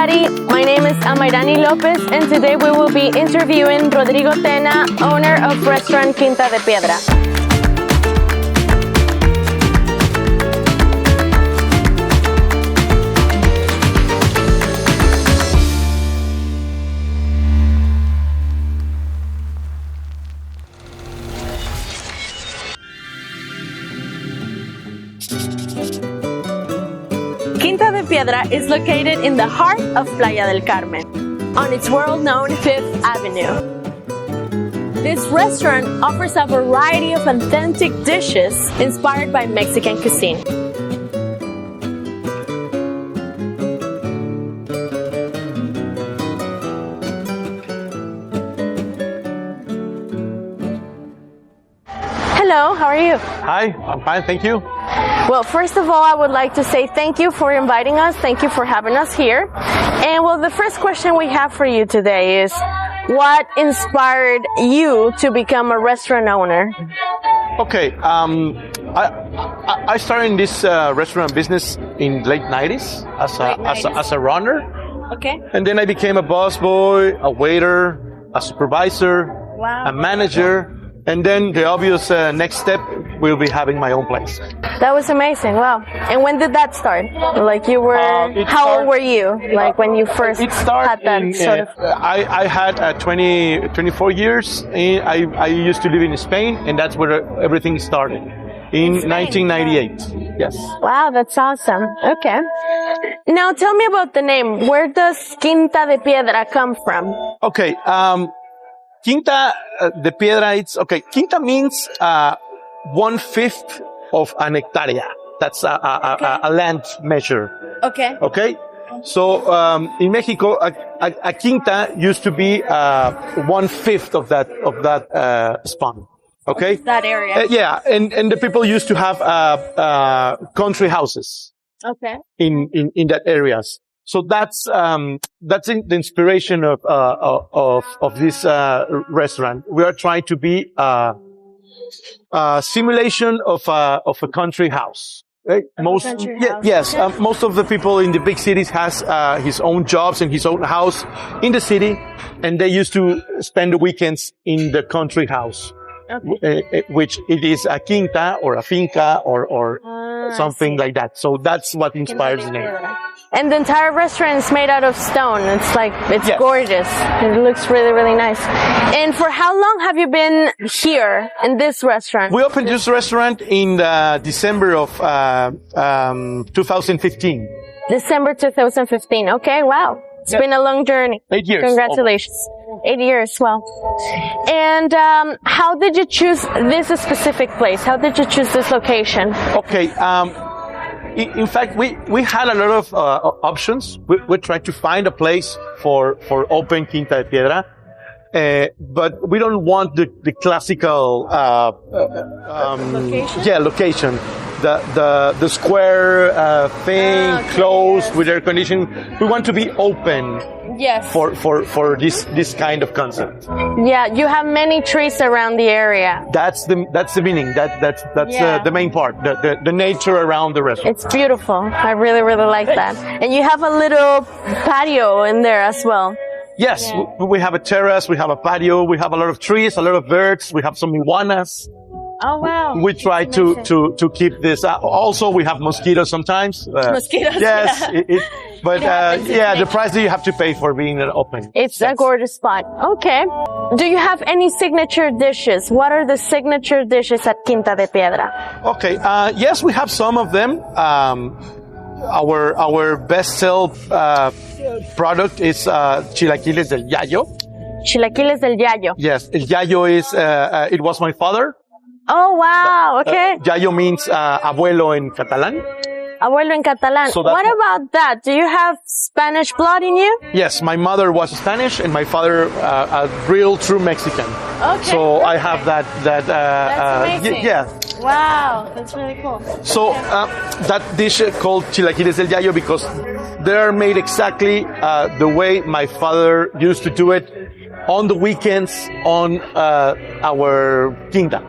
everybody. My name is Amairany López, and today we will be interviewing Rodrigo Tena, owner of restaurant Quinta de Piedra. Quinta de Piedra is located in the heart of Playa del Carmen, on its world-known 5th Avenue. This restaurant offers a variety of authentic dishes inspired by Mexican cuisine. Hello, how are you? Hi, I'm fine, thank you. Well, first of all, I would like to say thank you for inviting us. Thank you for having us here. And well, the first question we have for you today is, what inspired you to become a restaurant owner? Okay, I started in this restaurant business in late 90s as a runner. Okay. And then I became a busboy, a waiter, a supervisor, Wow. a manager. And then the obvious next step will be having my own place. That was amazing. Wow. And when did that start? Like you were, how old were you? Like when you first had that sort of... I had 24 years. I used to live in Spain, and that's where everything started. In 1998. Yes. Wow, that's awesome. Okay. Now tell me about the name. Where does Quinta de Piedra come from? Okay. Quinta de Piedra, Quinta means 1/5 of an hectarea. That's a land measure. Okay. Okay? So, in Mexico, a quinta used to be 1/5 of that span. Okay? That area. Yeah, and the people used to have country houses. Okay. In that areas. So that's the inspiration of this restaurant. We are trying to be a simulation of a country house. Right? Most of the people in the big cities has his own jobs and his own house in the city, and they used to spend the weekends in the country house. Okay. Which it is a quinta or a finca or something like that. So that's what inspires the name. And the entire restaurant is made out of stone. It's Yes. gorgeous. It looks really, really nice. And for how long have you been here in this restaurant? We opened this restaurant in December of 2015. December 2015. Okay, wow. It's been a long journey. 8 years. Congratulations. 8 years, well. And how did you choose this specific place? How did you choose this location? Okay. In fact, we had a lot of options. We tried to find a place for open Quinta de Piedra. But we don't want the classical location? Yeah, location. The square thing, closed with air conditioning. We want to be open. Yes. For this kind of concept. Yeah, you have many trees around the area. That's the meaning. That's the main part. The nature around the restaurant. It's beautiful. I really, really like that. And you have a little patio in there as well. Yes, we have a terrace, we have a patio, we have a lot of trees, a lot of birds, we have some iguanas. Oh wow! We try to keep this. Also, we have mosquitoes sometimes. Mosquitoes. Yes, yeah. the price that you have to pay for being open. It's a gorgeous spot. Okay. Do you have any signature dishes? What are the signature dishes at Quinta de Piedra? Okay. Yes, we have some of them. Our best sell product is chilaquiles del Yayo. Chilaquiles del Yayo. Yes, el Yayo is it was my father. Oh wow! Okay. Yayo means abuelo in Catalan. Abuelo in Catalan. So what about that? Do you have Spanish blood in you? Yes, my mother was Spanish and my father a real true Mexican. Okay. So I have that. That's amazing. Yeah. Wow, that's really cool. So that dish called chilaquiles del Yayo because they are made exactly the way my father used to do it on the weekends on our quinta.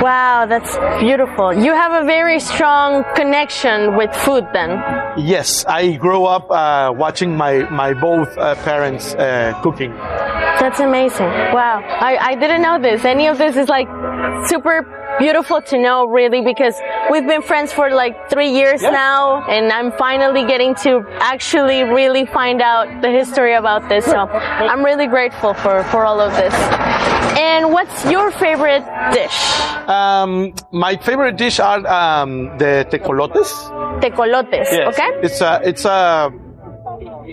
Wow, that's beautiful. You have a very strong connection with food then. Yes, I grew up watching my both parents cooking. That's amazing. Wow. I didn't know this. Any of this is like super beautiful to know, really, because we've been friends for like 3 years now, and I'm finally getting to actually really find out the history about this. So I'm really grateful for all of this. And what's your favorite dish? My favorite dish are the tecolotes. Tecolotes, Yes. okay? It's a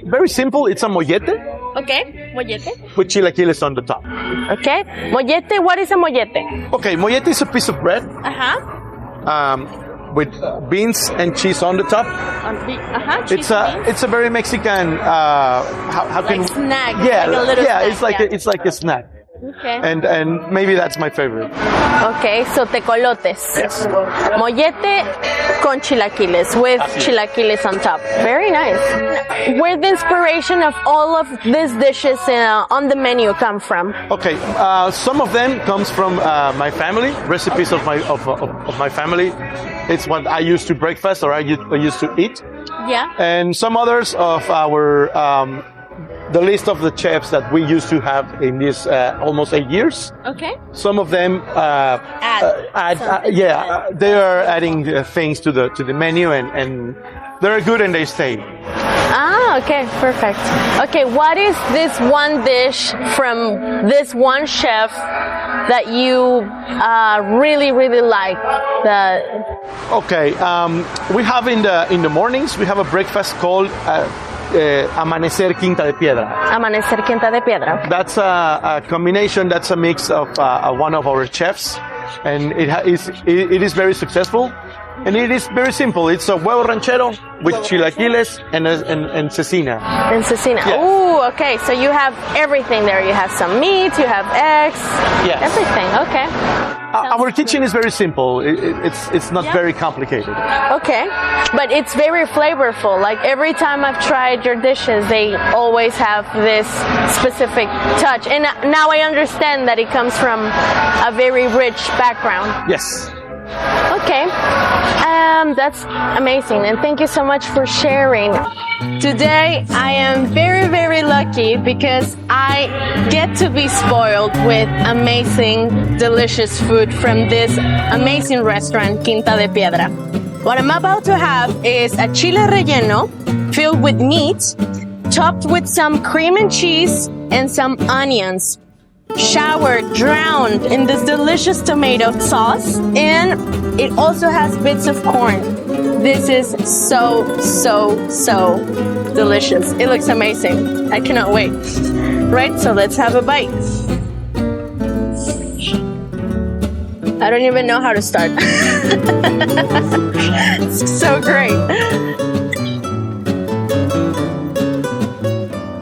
very simple. It's a mollete Okay, mollete. with chilaquiles on the top. Okay, mollete, what is a mollete? Okay, mollete is a piece of bread Uh-huh. with beans and cheese on the top. It's a very Mexican. How can Like snack. Yeah, like a little snack, it's like a snack. Okay. And maybe that's my favorite. Okay, so tecolotes. Yes. Mollete con chilaquiles, with chilaquiles on top. Very nice. Where the inspiration of all of these dishes on the menu come from? Okay, some of them comes from my family, recipes of my family. It's what I used to breakfast or I used to eat. Yeah. And some others of our the list of the chefs that we used to have in these almost 8 years. Okay. Some of them they are adding things to the menu, and they're good and they stay. Ah, okay, perfect. Okay, what is this one dish from this one chef that you really, really like? Okay, we have in the mornings we have a breakfast called Amanecer Quinta de Piedra. Amanecer Quinta de Piedra. That's a combination. That's a mix of one of our chefs, and it is very successful. And it is very simple. It's a huevo ranchero with chilaquiles and cecina. And cecina. Yes. Ooh, okay. So you have everything there. You have some meat, you have eggs, Yes. everything. Okay. Our kitchen is very simple. It's not very complicated. Okay. But it's very flavorful. Like every time I've tried your dishes, they always have this specific touch. And now I understand that it comes from a very rich background. Yes. Okay. That's amazing, and thank you so much for sharing. Today I am very, very lucky because I get to be spoiled with amazing, delicious food from this amazing restaurant, Quinta de Piedra. What I'm about to have is a chile relleno filled with meat, topped with some cream and cheese and some onions, showered, drowned in this delicious tomato sauce, and it also has bits of corn. This is so, so, so delicious. It looks amazing. I cannot wait. Right, so let's have a bite. I don't even know how to start. It's so great.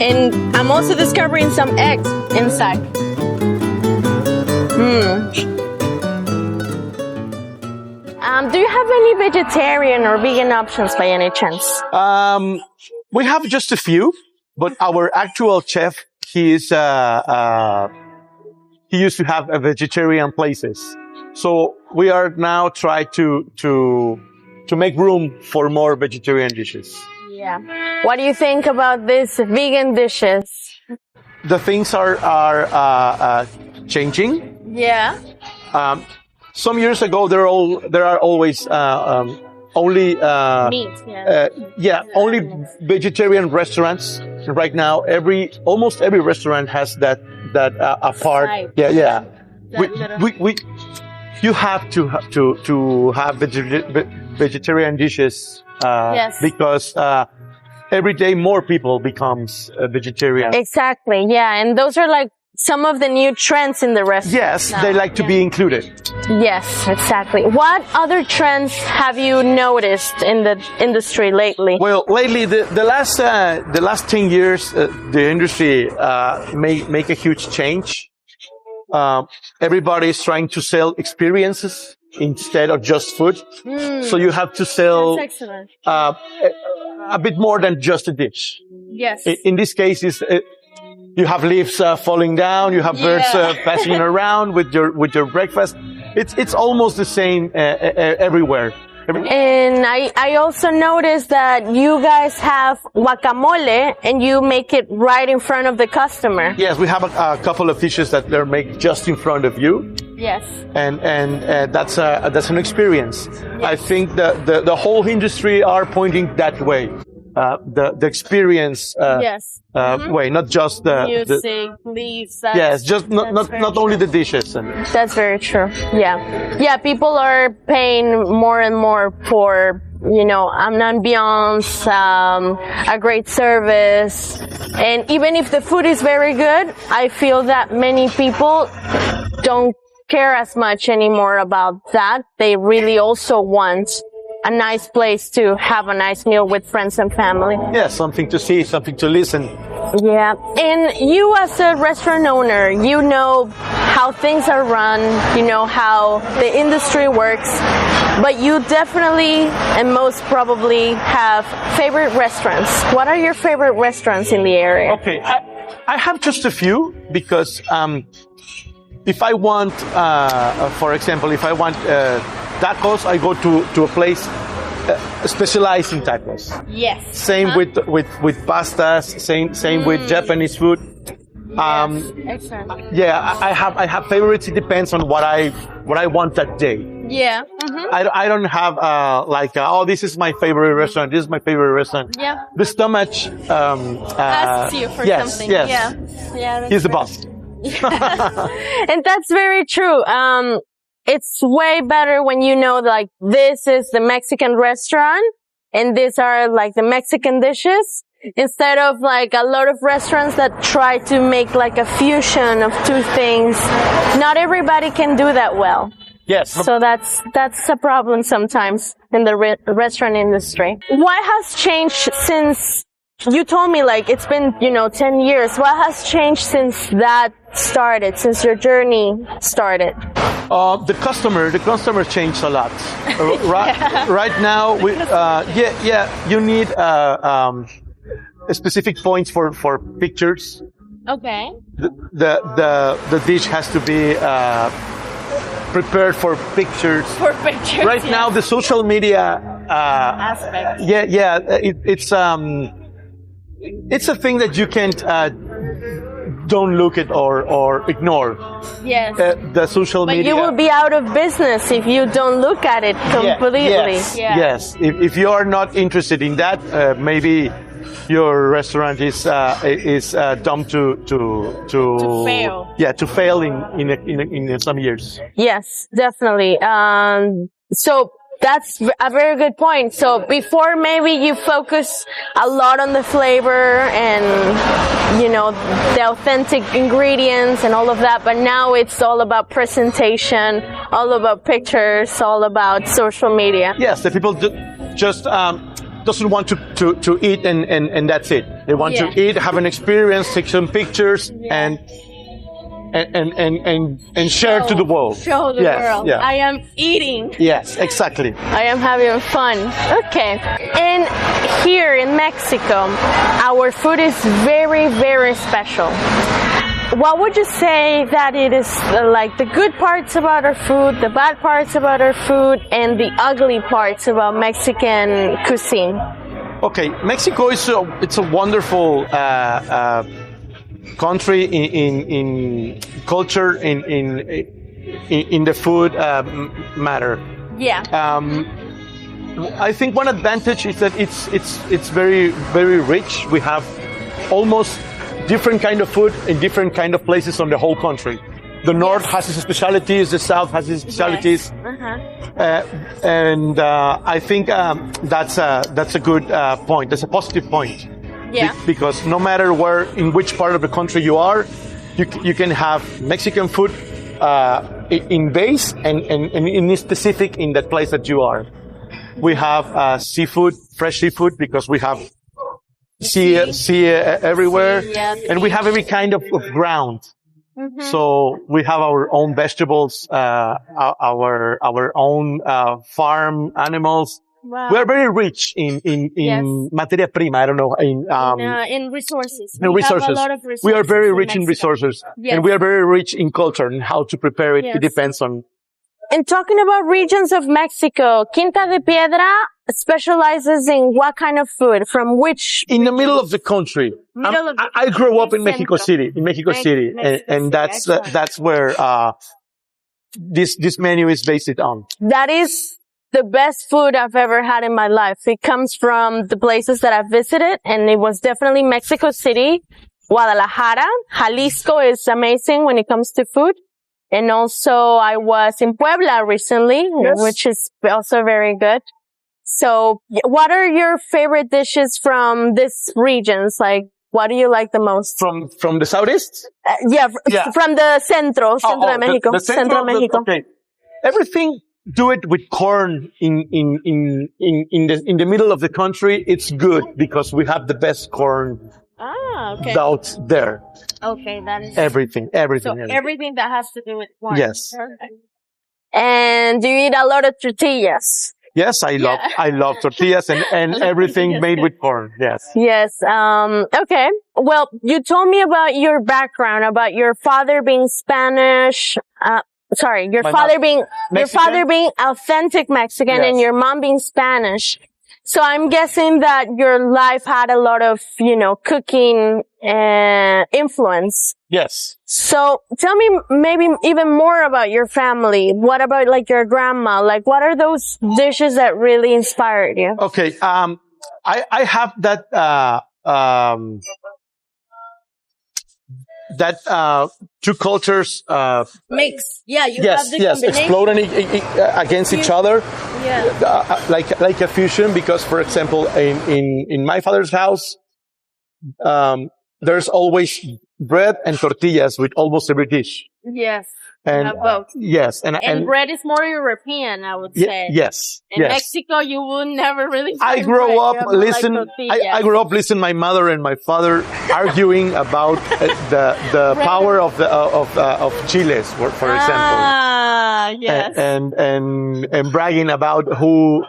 And I'm also discovering some eggs inside. Do you have any vegetarian or vegan options by any chance? We have just a few, but our actual chef, he used to have a vegetarian places. So we are now trying to make room for more vegetarian dishes. Yeah. What do you think about these vegan dishes? The things are changing. Yeah. Some years ago, there are always only meat. Only vegetarian restaurants. Right now, almost every restaurant has that part. Side. Yeah. You have to have vegetarian dishes because every day more people becomes vegetarian. Exactly. Yeah, and those are like some of the new trends in the restaurant. Yes, they like to be included. Yes, exactly. What other trends have you noticed in the industry lately? Well, lately, the last 10 years, the industry make a huge change. Everybody is trying to sell experiences instead of just food. So you have to sell a bit more than just a dish. Yes. In this case, you have leaves falling down. You have birds passing around with your breakfast. It's almost the same everywhere. And I also noticed that you guys have guacamole and you make it right in front of the customer. Yes, we have a couple of dishes that they're made just in front of you. Yes. And that's an experience. Yes. I think the whole industry are pointing that way. The experience way, not just the music, leaves. Yes, just not only the dishes. That's very true. Yeah. People are paying more and more for an ambiance, a great service, and even if the food is very good, I feel that many people don't care as much anymore about that. They really also want a nice place to have a nice meal with friends and family. Yeah, something to see, something to listen. Yeah. And you as a restaurant owner, you know how things are run, you know how the industry works, but you definitely and most probably have favorite restaurants. What are your favorite restaurants in the area? Okay, I have just a few because if I want, for example, if I want tacos, I go to a place specialized in tacos. Yes. Same with pastas. Same with Japanese food. Excellent. Yeah, I have favorites. It depends on what I want that day. Yeah. I don't have this is my favorite restaurant. This is my favorite restaurant. Yeah. The stomach asks you for something. Yes. Yeah. He's the boss. And that's very true. It's way better when you know, like, this is the Mexican restaurant and these are like the Mexican dishes, instead of like a lot of restaurants that try to make like a fusion of two things. Not everybody can do that well. Yes. So that's a problem sometimes in the restaurant industry. What has changed since you told me, like, it's been, 10 years. What has changed since that started, since your journey started? The customer changed a lot. Right now, you need specific points for pictures. Okay. The dish has to be prepared for pictures. For pictures. Right now, the social media aspect. It's a thing that you can't don't look at or ignore. Yes. The social media. But you will be out of business if you don't look at it completely. Yes. If you are not interested in that, maybe your restaurant is doomed to fail. Yeah, to fail in some years. Yes, definitely. So that's a very good point. So before, maybe you focus a lot on the flavor and, the authentic ingredients and all of that. But now it's all about presentation, all about pictures, all about social media. Yes, the people just doesn't want to eat and that's it. They want to eat, have an experience, take some pictures, and share to the world. Show the world. Yeah. I am eating. Yes, exactly. I am having fun. Okay. And here in Mexico, our food is very, very special. What would you say that it is like the good parts about our food, the bad parts about our food, and the ugly parts about Mexican cuisine? Okay, Mexico it's a wonderful country in culture, in the food matter. Yeah. I think one advantage is that it's very, very rich. We have almost different kind of food in different kind of places on the whole country. The north has its specialities, the south has its specialities, and I think that's a good point. That's a positive point. Yeah. Because no matter in which part of the country you are, you can have Mexican food in base and in specific in that place that you are. We have seafood, fresh seafood, because we have sea everywhere, and we have every kind of ground. Mm-hmm. So we have our own vegetables, our own farm animals. Wow. We are very rich in materia prima. I don't know, in resources. In resources. Have a lot of resources. We are very rich in resources, and we are very rich in culture and how to prepare it. Yes. It depends on And talking about regions of Mexico, Quinta de Piedra specializes in what kind of food? From which? In the middle of the country. I grew up in Mexico City, and that's where, this menu is based on. That is the best food I've ever had in my life. It comes from the places that I've visited, and it was definitely Mexico City, Guadalajara. Jalisco is amazing when it comes to food. And also I was in Puebla recently, which is also very good. So what are your favorite dishes from these regions? Like, what do you like the most? From the southeast? From the Centro de Mexico. The Centro de Mexico. Okay. Everything, do it with corn in the middle of the country. It's good because we have the best corn. Out there. Okay, that is everything. So everything that has to do with corn. Yes. Perfect. And do you eat a lot of tortillas? Yes, I love tortillas and everything made with corn. Yes. Yes. Okay. Well, you told me about your background, about your father being Spanish. Your father being authentic Mexican, and your mom being Spanish. So I'm guessing that your life had a lot of, cooking influence. Yes. So tell me maybe even more about your family. What about like your grandma? Like, what are those dishes that really inspired you? Okay. I have that two cultures mix. Yeah, you have the combination. Exploding against each other. Yeah. Like a fusion, because for example in my father's house there's always bread and tortillas with almost every dish. Yes. And both. Yes, and bread is more European, I would say. Yes. In Mexico, you would never really. I grew up listening to my mother and my father arguing about the power of chiles, for example. Yes. And bragging about who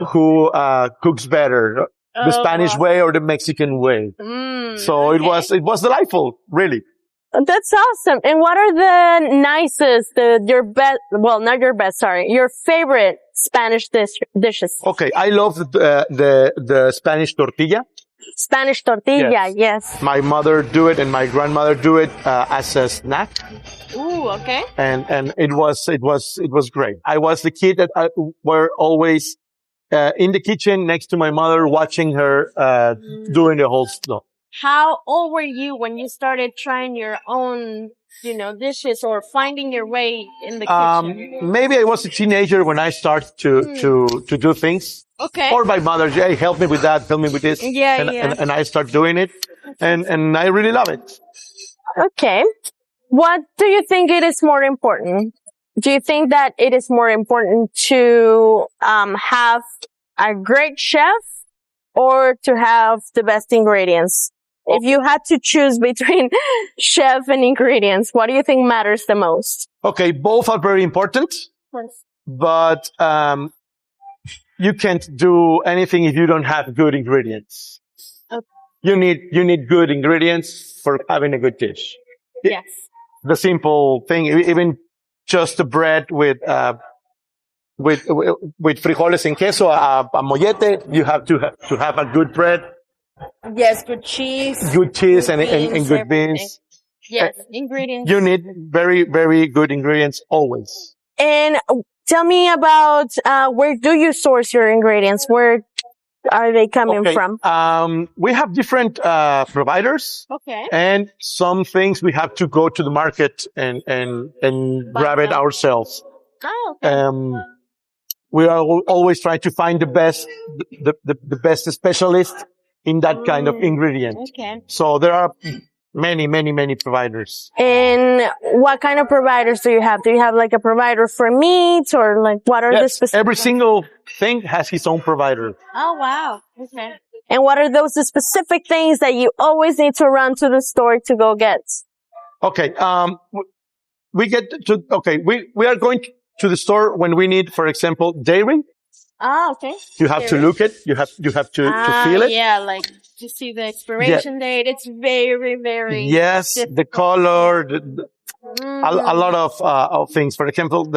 cooks better, the Spanish way or the Mexican way. So it was delightful, really. That's awesome. And what are the nicest, your favorite Spanish dishes? Okay, I love the Spanish tortilla. Spanish tortilla, yes. My mother do it and my grandmother do it as a snack. Ooh, okay. And it was great. I was the kid that were always in the kitchen next to my mother, watching her doing the whole stuff. How old were you when you started trying your own, dishes or finding your way in the kitchen? Maybe I was a teenager when I started to do things. Okay. Or my mother, hey, help me with that, help me with this. And I start doing it. And I really love it. Okay. What do you think it is more important? Do you think that it is more important to have a great chef or to have the best ingredients? If you had to choose between chef and ingredients, what do you think matters the most? Okay, both are very important, but you can't do anything if you don't have good ingredients. Okay. You need good ingredients for having a good dish. Yes. The simple thing, even just the bread with frijoles and queso, a mollete, you have to have a good bread. Yes, good cheese. Good cheese and good beans. Yes, ingredients. You need very, very good ingredients always. And tell me about, where do you source your ingredients? Where are they coming from? We have different, providers. Okay. And some things we have to go to the market and grab it ourselves. Oh, okay. We are always trying to find the best specialist in that kind of ingredient. Okay. So there are many, many, many providers. And what kind of providers do you have? Do you have like a provider for meat, or like what are the specific? Every single thing has his own provider. Oh, wow. Okay. And what are those specific things that you always need to run to the store to go get? Okay. We are going to the store when we need, for example, dairy. Ah, okay. You have to look it. You have to feel it. Yeah, like to see the expiration date. It's very, very. Yes, difficult. The color, a lot of things. For example,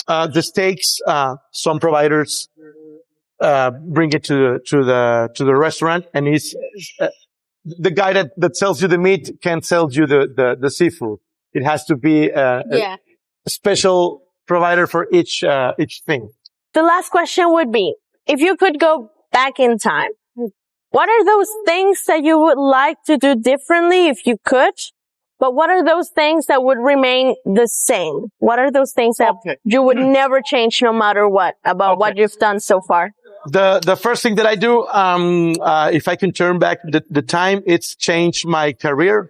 The steaks, some providers bring it to the restaurant, and he's the guy that sells you the meat can't sell you the seafood. It has to be a special provider for each thing. The last question would be, if you could go back in time, what are those things that you would like to do differently if you could? But what are those things that would remain the same? What are those things that you would never change no matter what about what you've done so far? The first thing that I do, if I can turn back the time, it's change my career.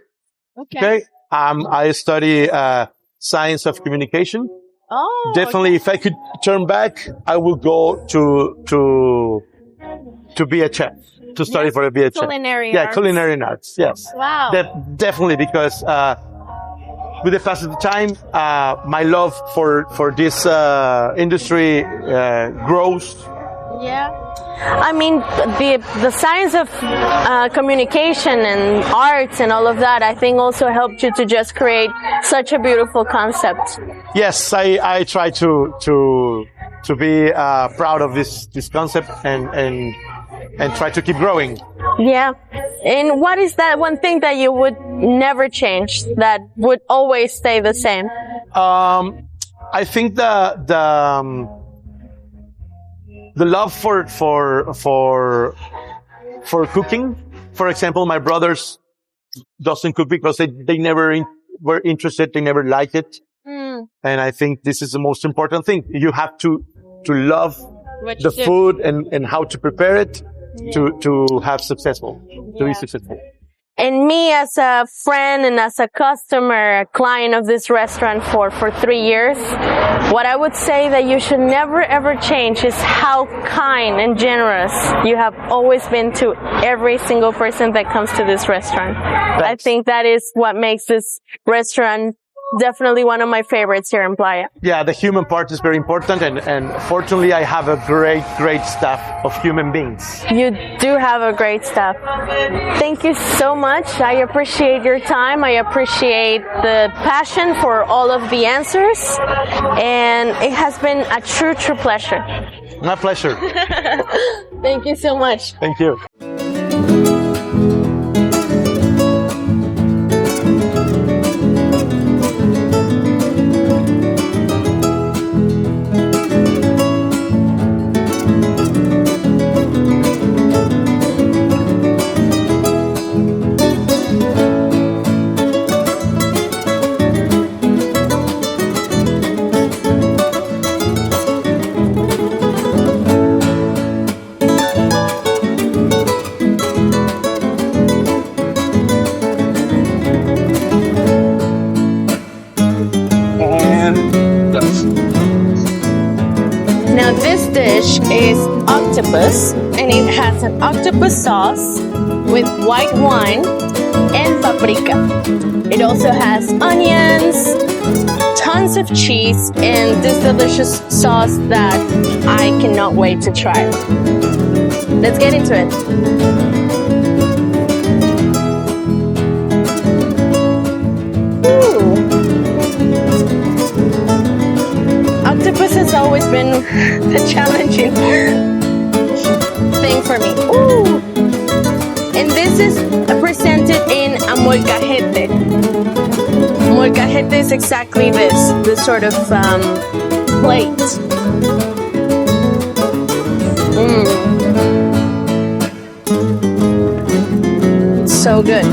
Okay. I study, science of communication. Oh. Definitely, if I could turn back, I would go to be a chef, to study for a be a chef. Culinary arts. Culinary arts. Yes. Wow. Definitely, because, with the passage of time, my love for this, industry, grows. Yeah. I mean, the science of communication and arts and all of that, I think also helped you to just create such a beautiful concept. Yes, I try to be proud of this concept and try to keep growing. Yeah. And what is that one thing that you would never change, that would always stay the same? I think the love for cooking. For example, my brothers doesn't cook because they never were interested. They never liked it. And I think this is the most important thing. You have to love the food and how to prepare it to be successful. And me as a friend and as a customer, a client of this restaurant for 3 years, what I would say that you should never ever change is how kind and generous you have always been to every single person that comes to this restaurant. Thanks. I think that is what makes this restaurant definitely one of my favorites here in Playa. Yeah, the human part is very important, and fortunately I have a great staff of human beings. You do have a great staff. Thank you so much. I appreciate your time. I appreciate the passion for all of the answers, and it has been a true pleasure. My pleasure. Thank you so much. Thank you. Now this dish is octopus, and it has an octopus sauce with white wine and paprika. It also has onions, tons of cheese, and this delicious sauce that I cannot wait to try. Let's get into it. Octopus has always been a challenging thing for me. Ooh. And this is presented in a molcajete. Molcajete is exactly this sort of plate. So good.